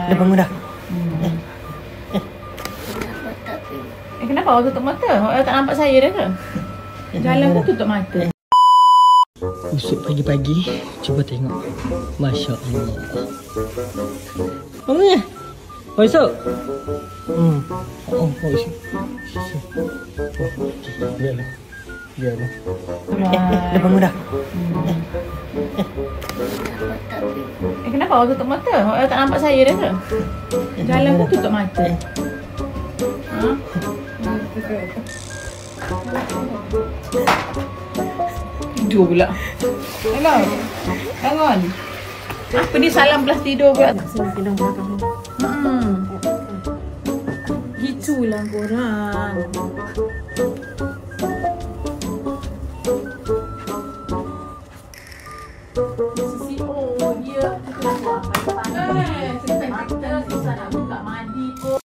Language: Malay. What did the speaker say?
Dah bangun dah. Kenapa awak tutup mata? Awak tak nampak saya dah ke? Jalan pun tutup mata. Usuk pagi-pagi. Cuba tengok. Masya Allah. Bangun ya? Oh, esok? Oh, esok. Biarlah. Biarlah. Dah bangun dah. Kenapa awak tutup mata? Awak tak nampak saya dah ke? Jalan pun tutup mata. Tidur pula. Hello. Bangun. Apa dia salam belas tidur pula? Gitulah korang.